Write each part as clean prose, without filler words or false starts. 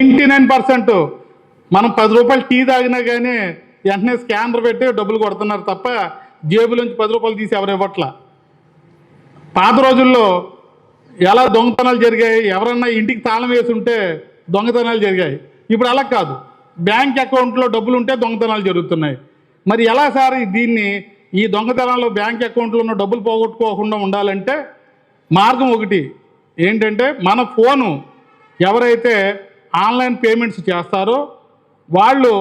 99% మనం 10 రూపాయలు టీ తాగినా కానీ వెంటనే స్కానర్ పెట్టి డబ్బులు కొడుతున్నారు తప్ప జేబులోంచి 10 రూపాయలు తీసి ఎవరు ఇవ్వట్లా. పాత రోజుల్లో ఎలా దొంగతనాలు జరిగాయి, ఎవరన్నా ఇంటికి తాళం వేసి ఉంటే దొంగతనాలు జరిగాయి. ఇప్పుడు అలా కాదు, బ్యాంక్ అకౌంట్లో డబ్బులు ఉంటే దొంగతనాలు జరుగుతున్నాయి. మరి ఎలా సార్ దీన్ని, ఈ దొంగతనాల్లో బ్యాంక్ అకౌంట్లో ఉన్న డబ్బులు పోగొట్టుకోకుండా ఉండాలంటే మార్గం ఒకటి ఏంటంటే, మన ఫోను ఎవరైతే ఆన్లైన్ పేమెంట్స్ చేస్తారో వాళ్ళు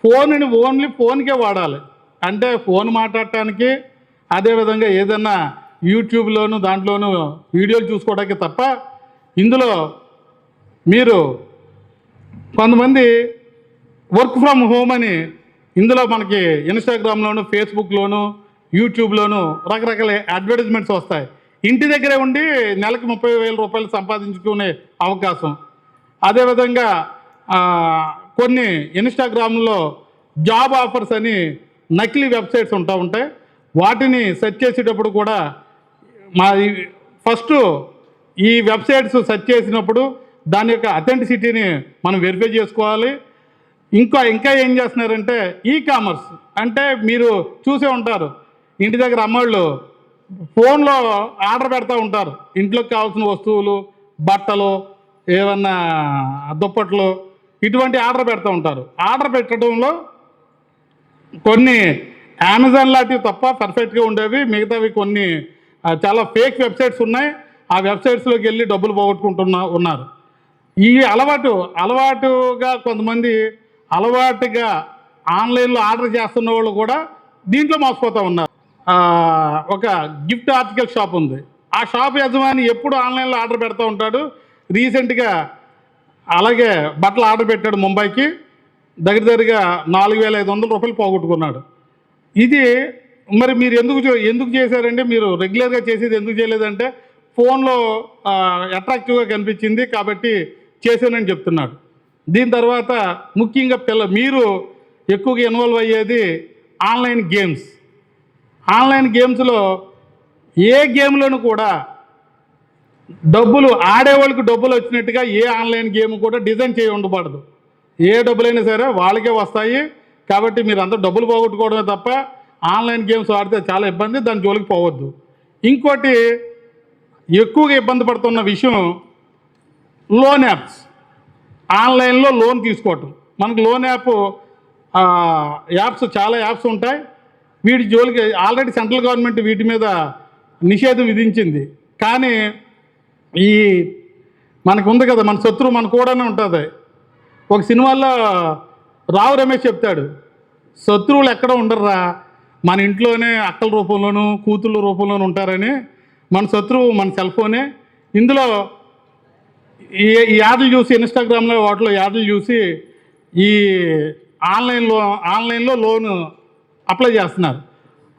ఫోన్ని ఓన్లీ ఫోన్కే వాడాలి. అంటే ఫోన్ మాట్లాడటానికి, అదేవిధంగా ఏదన్నా యూట్యూబ్లోను దాంట్లోనూ వీడియోలు చూసుకోవడానికి తప్ప ఇందులో మీరు కొంతమంది వర్క్ ఫ్రమ్ హోమ్ అని ఇందులో మనకి ఇన్స్టాగ్రామ్లోను, ఫేస్బుక్లోను, యూట్యూబ్లోను రకరకాల అడ్వర్టైజ్మెంట్స్ వస్తాయి. ఇంటి దగ్గరే ఉండి నెలకు 30,000 రూపాయలు సంపాదించుకునే అవకాశం. అదేవిధంగా కొన్ని ఇన్స్టాగ్రామ్లో జాబ్ ఆఫర్స్ అని నకిలీ వెబ్సైట్స్ ఉంటాయి. వాటిని సెర్చ్ చేసేటప్పుడు కూడా ఫస్ట్ ఈ వెబ్సైట్స్ సెర్చ్ చేసినప్పుడు దాని యొక్క అథెంటిసిటీని మనం వెరిఫై చేసుకోవాలి. ఇంకా ఏం చేస్తున్నారంటే ఈ కామర్స్ అంటే మీరు చూసే ఉంటారు, ఇంటి దగ్గర అమ్మవాళ్ళు ఫోన్లో ఆర్డర్ పెడతా ఉంటారు. ఇంట్లోకి కావాల్సిన వస్తువులు, బట్టలు, ఏమన్నా దుప్పట్లు, ఇటువంటి ఆర్డర్ పెడతా ఉంటారు. ఆర్డర్ పెట్టడంలో కొన్ని అమెజాన్ లాంటివి తప్ప పర్ఫెక్ట్గా ఉండేవి, మిగతావి కొన్ని చాలా ఫేక్ వెబ్సైట్స్ ఉన్నాయి. ఆ వెబ్సైట్స్లోకి వెళ్ళి డబ్బులు ఉన్నారు. ఈ అలవాటుగా కొంతమంది అలవాటుగా ఆన్లైన్లో ఆర్డర్ చేస్తున్న వాళ్ళు కూడా దీంట్లో మోసపోతూ ఉన్నారు. ఒక గిఫ్ట్ ఆర్టికల్ షాప్ ఉంది. ఆ షాప్ యజమాని ఎప్పుడు ఆన్లైన్లో ఆర్డర్ పెడతా ఉంటాడు. రీసెంట్గా అలాగే బట్టలు ఆర్డర్ పెట్టాడు ముంబైకి, దగ్గరగా 4,500 రూపాయలు పోగొట్టుకున్నాడు. ఇది మరి మీరు ఎందుకు చేశారంటే, మీరు రెగ్యులర్గా చేసేది ఎందుకు చేయలేదంటే ఫోన్లో అట్రాక్టివ్గా కనిపించింది కాబట్టి చేశానని చెప్తున్నాడు. దీని తర్వాత ముఖ్యంగా మీరు ఎక్కువగా ఇన్వాల్వ్ అయ్యేది ఆన్లైన్ గేమ్స్. ఆన్లైన్ గేమ్స్లో ఏ గేమ్లోనూ కూడా ఆడేవాళ్ళకి డబ్బులు వచ్చినట్టుగా ఏ ఆన్లైన్ గేమ్ కూడా డిజైన్ చేయి ఉండబడదు. ఏ డబ్బులైనా సరే వాళ్ళకే వస్తాయి. కాబట్టి మీరు అంతా డబ్బులు పోగొట్టుకోవడమే తప్ప ఆన్లైన్ గేమ్స్ ఆడితే చాలా ఇబ్బంది, దాని జోలికి పోవద్దు. ఇంకోటి ఎక్కువగా ఇబ్బంది పడుతున్న విషయం లోన్ యాప్స్. ఆన్లైన్లో లోన్ తీసుకోవటం. మనకు లోన్ యాప్స్ చాలా యాప్స్ ఉంటాయి. వీటి జోలికి ఆల్రెడీ సెంట్రల్ గవర్నమెంట్ వీటి మీద నిషేధం విధించింది. కానీ మనకు ఉంది కదా, మన శత్రువు మన కూడానే ఉంటుంది. ఒక సినిమాలో రావు రమేష్ చెప్తాడు, శత్రువులు ఎక్కడ ఉండరురా, మన ఇంట్లోనే అక్కల రూపంలోనూ కూతుళ్ళ రూపంలోనూ ఉంటారని. మన శత్రువు మన సెల్ ఫోనే. ఇందులో ఈ యాడ్లు చూసి, ఇన్స్టాగ్రామ్లో వాటిలో యాడ్లు చూసి ఈ ఆన్లైన్లో లోను అప్లై చేస్తున్నారు.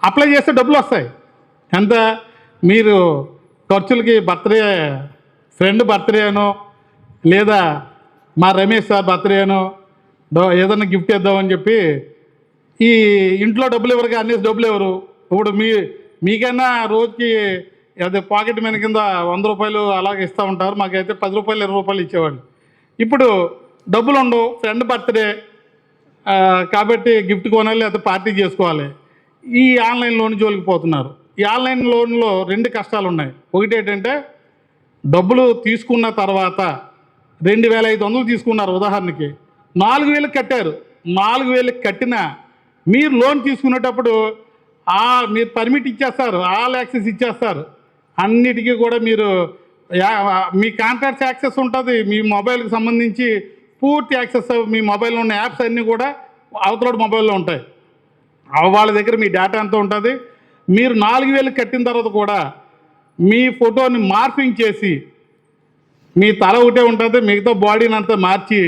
అప్లై చేస్తే డబ్బులు వస్తాయి. ఎంత మీరు ఖర్చులకి ఫ్రెండ్ బర్త్డే అనో, లేదా మా రమేష్ సార్ బర్త్డే అనో ఏదన్నా గిఫ్ట్ ఇద్దామని చెప్పి ఈ ఇంట్లో డబ్బులు ఎవరికి అన్నేసి డబ్బులు ఎవరు. ఇప్పుడు మీకైనా రోజుకి అదే పాకెట్ మనీ కింద 100 రూపాయలు అలాగే ఇస్తూ ఉంటారు. మాకైతే 10 రూపాయలు 20 రూపాయలు ఇచ్చేవాళ్ళు. ఇప్పుడు డబ్బులు ఉండవు, ఫ్రెండ్ బర్త్డే కాబట్టి గిఫ్ట్ కొనాలి, లేకపోతే పార్టీ చేసుకోవాలి. ఈ ఆన్లైన్ లోన్ జోలికి పోతున్నారు. ఈ ఆన్లైన్ లోన్లో 2 కష్టాలు ఉన్నాయి. ఒకటి ఏంటంటే, డబ్బులు తీసుకున్న తర్వాత 2,500 తీసుకున్నారు, ఉదాహరణకి 4,000 కట్టారు. 4,000 కట్టినా మీరు లోన్ తీసుకునేటప్పుడు మీరు పర్మిట్ ఇచ్చేస్తారు, ఆల్ యాక్సెస్ ఇచ్చేస్తారు. అన్నిటికీ కూడా మీరు మీ కాంటాక్ట్స్ యాక్సెస్ ఉంటుంది. మీ మొబైల్కి సంబంధించి పూర్తి యాక్సెస్, మీ మొబైల్లో ఉన్న యాప్స్ అన్నీ కూడా అవతల మొబైల్లో ఉంటాయి. వాళ్ళ దగ్గర మీ డేటా అంతా ఉంటుంది. మీరు 4,000 కట్టిన తర్వాత కూడా మీ ఫోటోని మార్పింగ్ చేసి, మీ తల ఒకటే ఉంటుంది, మిగతా బాడీని అంతా మార్చి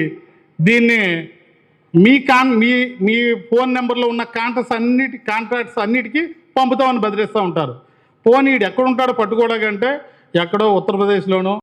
దీన్ని మీ ఫోన్ నెంబర్లో ఉన్న కాంటాక్ట్స్ అన్నిటికీ పంపుతామని బెదిరిస్తూ ఉంటారు. పోనీ ఎక్కడ ఉంటాడో పట్టుకోవడానికంటే ఎక్కడో ఉత్తరప్రదేశ్లోనో